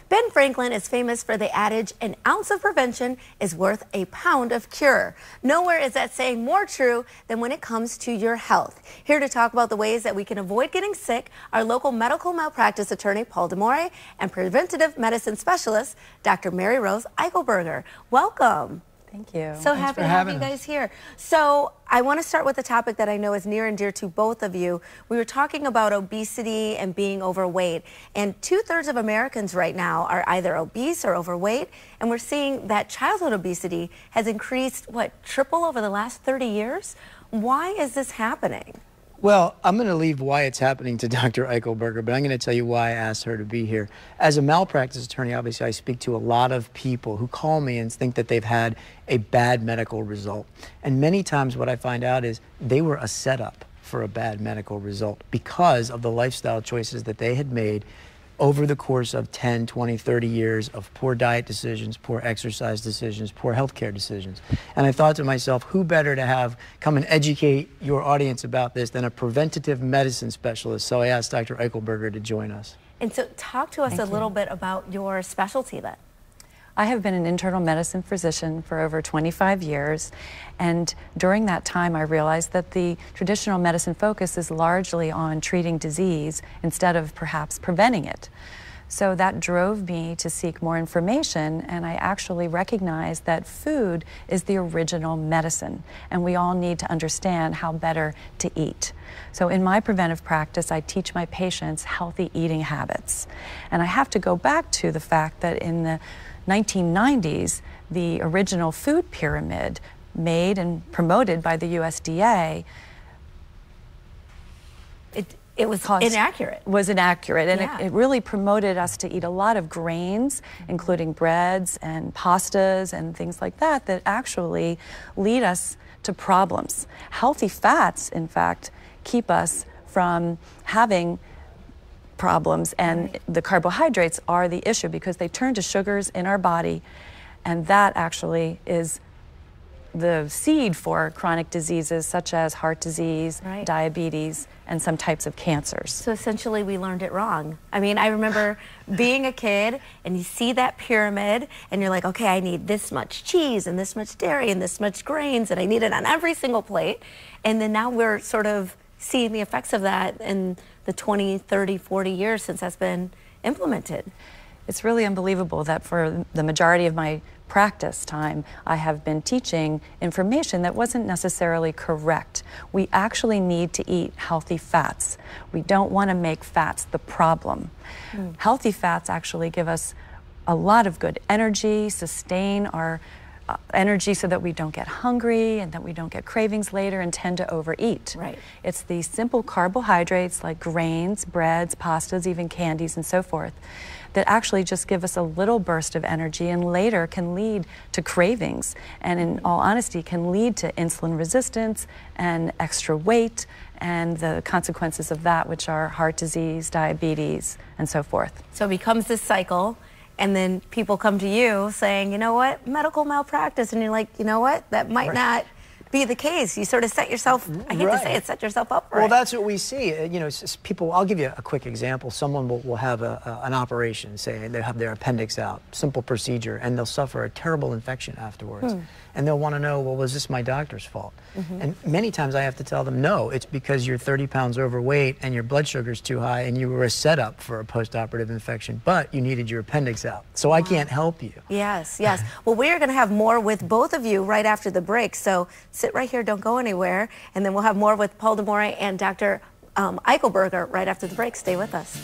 Ben Franklin is famous for the adage, an ounce of prevention is worth a pound of cure. Nowhere is that saying more true than when it comes to your health. Here to talk about the ways that we can avoid getting sick, our local medical malpractice attorney, Paul D'Amore, and preventative medicine specialist, Dr. Maryrose Eichelberger. Welcome. Thank you. So happy to have you guys here. So I want to start with a topic that I know is near and dear to both of you. We were talking about obesity and being overweight, and 2/3 of Americans right now are either obese or overweight, and we're seeing that childhood obesity has increased, what, triple over the last 30 years? Why is this happening? Well, I'm going to leave why it's happening to Dr. Eichelberger, but I'm going to tell you why I asked her to be here. As a malpractice attorney, obviously, I speak to a lot of people who call me and think that they've had a bad medical result. And many times what I find out is they were a setup for a bad medical result because of the lifestyle choices that they had made over the course of 10, 20, 30 years of poor diet decisions, poor exercise decisions, poor healthcare decisions. And I thought to myself, who better to have come and educate your audience about this than a preventative medicine specialist? So I asked Dr. Eichelberger to join us. And so talk to us a little bit about your specialty then. I have been an internal medicine physician for over 25 years, and during that time I realized that the traditional medicine focus is largely on treating disease instead of perhaps preventing it. So that drove me to seek more information, and I actually recognized that food is the original medicine, and we all need to understand how better to eat. So in my preventive practice, I teach my patients healthy eating habits. And I have to go back to the fact that in the 1990s, the original food pyramid made and promoted by the USDA, it was inaccurate. Was inaccurate, and Yeah. it really promoted us to eat a lot of grains, including breads and pastas and things like that, that actually lead us to problems. Healthy fats, in fact, keep us from having problems, and the carbohydrates are the issue because they turn to sugars in our body, and that actually is the seed for chronic diseases such as heart disease, diabetes, and some types of cancers. So essentially we learned it wrong. I mean, I remember being a kid and you see that pyramid and you're like, okay, I need this much cheese and this much dairy and this much grains and I need it on every single plate. And then now we're sort of seeing the effects of that in the 20, 30, 40 years since that's been implemented. It's really unbelievable that for the majority of my practice time, I have been teaching information that wasn't necessarily correct. We actually need to eat healthy fats. We don't want to make fats the problem. Healthy fats actually give us a lot of good energy, sustain our energy so that we don't get hungry and that we don't get cravings later and tend to overeat. It's the simple carbohydrates like grains, breads, pastas, even candies and so forth that actually just give us a little burst of energy and later can lead to cravings, and in all honesty can lead to insulin resistance and extra weight and the consequences of that, which are heart disease, diabetes, and so forth. So it becomes this cycle. And then people come to you saying, you know what, medical malpractice. And you're like, you know what, that might not be the case. You sort of set yourself, I hate to say it, set yourself up for it. Well, that's what we see. You know, people, I'll give you a quick example. Someone will have an operation, say they have their appendix out, simple procedure, and they'll suffer a terrible infection afterwards. And they'll want to know, well, was this my doctor's fault? And many times I have to tell them, no, it's because you're 30 pounds overweight and your blood sugar's too high and you were a setup for a post-operative infection, but you needed your appendix out. So I can't help you. Yes, yes. Well, we're going to have more with both of you right after the break. So sit right here, don't go anywhere. And then we'll have more with Paul D'Amore and Dr. Eichelberger right after the break. Stay with us.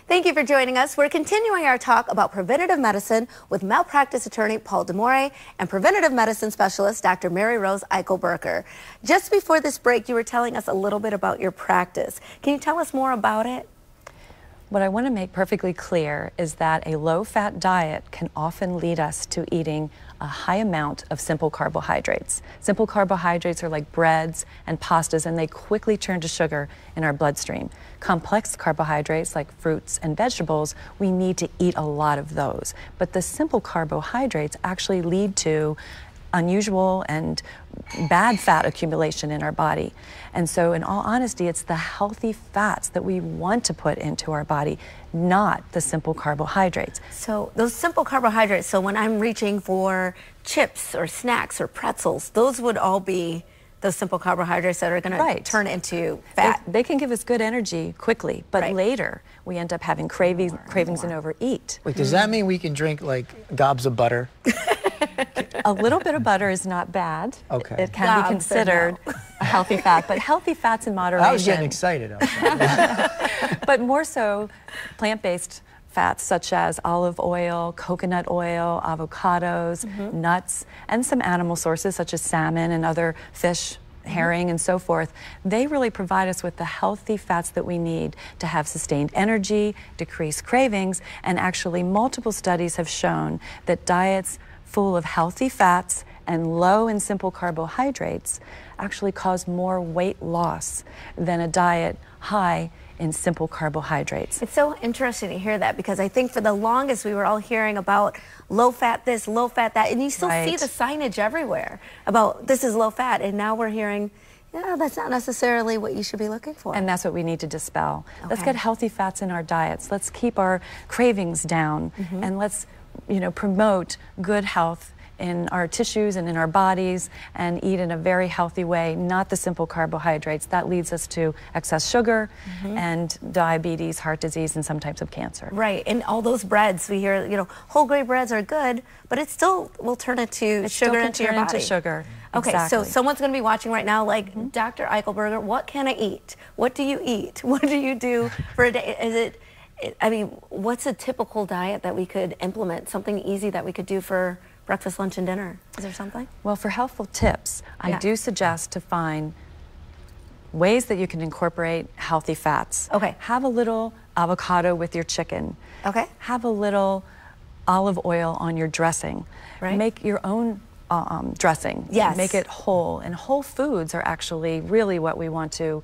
Thank you for joining us. We're continuing our talk about preventative medicine with malpractice attorney Paul D'Amore and preventative medicine specialist Dr. Maryrose Eichelberger. Just before this break, you were telling us a little bit about your practice. Can you tell us more about it? What I want to make perfectly clear is that a low-fat diet can often lead us to eating a high amount of simple carbohydrates. Simple carbohydrates are like breads and pastas, and they quickly turn to sugar in our bloodstream. Complex carbohydrates like fruits and vegetables, we need to eat a lot of those. But the simple carbohydrates actually lead to unusual and bad fat accumulation in our body. And so in all honesty, it's the healthy fats that we want to put into our body, not the simple carbohydrates. So those simple carbohydrates, so when I'm reaching for chips or snacks or pretzels, those would all be those simple carbohydrates that are going to turn into fat. They can give us good energy quickly, but later we end up having cravings and overeat. Wait, does that mean we can drink like gobs of butter? A little bit of butter is not bad. Okay. It can be considered a healthy fat, but healthy fats in moderation. I was getting excited. But more so plant-based fats such as olive oil, coconut oil, avocados, nuts, and some animal sources such as salmon and other fish, herring, and so forth. They really provide us with the healthy fats that we need to have sustained energy, decrease cravings, and actually multiple studies have shown that diets full of healthy fats and low in simple carbohydrates actually cause more weight loss than a diet high in simple carbohydrates. It's so interesting to hear that, because I think for the longest we were all hearing about low fat this, low fat that, and you still see the signage everywhere about this is low fat, and now we're hearing, yeah, that's not necessarily what you should be looking for. And that's what we need to dispel. Let's get healthy fats in our diets. Let's keep our cravings down, and let's, you know, promote good health in our tissues and in our bodies, and eat in a very healthy way, not the simple carbohydrates. That leads us to excess sugar and diabetes, heart disease, and some types of cancer. Right, and all those breads, we hear, you know, whole grain breads are good, but it still will turn into sugar into your body. Okay, so someone's going to be watching right now like, Dr. Eichelberger, what can I eat? What do you eat? What do you do for a day? Is it, I mean, what's a typical diet that we could implement? Something easy that we could do for breakfast, lunch, and dinner? Is there something? Well, for helpful tips, I do suggest to find ways that you can incorporate healthy fats. Okay. Have a little avocado with your chicken. Okay. Have a little olive oil on your dressing. Right. Make your own dressing. Yes. Make it whole. And whole foods are actually really what we want to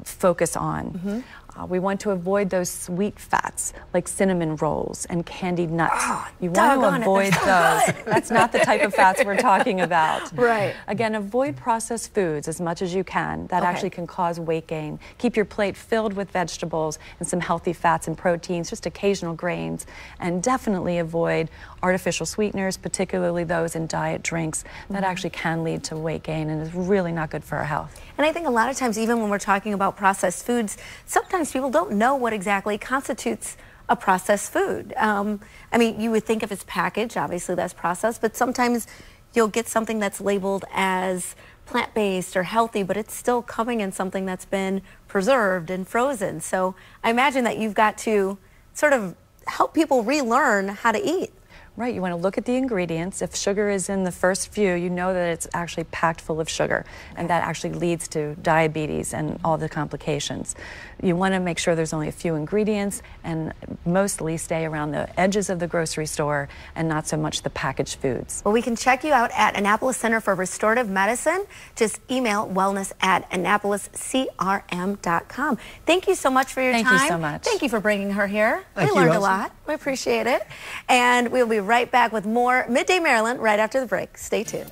focus on. We want to avoid those sweet fats like cinnamon rolls and candied nuts. Oh, you want to avoid those. That's not the type of fats we're talking about. Right. Again, avoid processed foods as much as you can. That actually can cause weight gain. Keep your plate filled with vegetables and some healthy fats and proteins, just occasional grains, and definitely avoid artificial sweeteners, particularly those in diet drinks. That actually can lead to weight gain and is really not good for our health. And I think a lot of times, even when we're talking about processed foods, sometimes people don't know what exactly constitutes a processed food. I mean, you would think if it's packaged, obviously that's processed, but sometimes you'll get something that's labeled as plant-based or healthy, but it's still coming in something that's been preserved and frozen. So I imagine that you've got to sort of help people relearn how to eat. Right, you want to look at the ingredients. If sugar is in the first few, you know that it's actually packed full of sugar, and that actually leads to diabetes and all the complications. You want to make sure there's only a few ingredients, and mostly stay around the edges of the grocery store and not so much the packaged foods. Well, we can check you out at Annapolis Center for Restorative Medicine. Just email wellness@AnnapolisCRM.com. Thank you so much for your time. Thank you so much. Thank you for bringing her here. Thank we you, learned a lot. We appreciate it. And we'll be right back with more Midday Maryland right after the break. Stay tuned.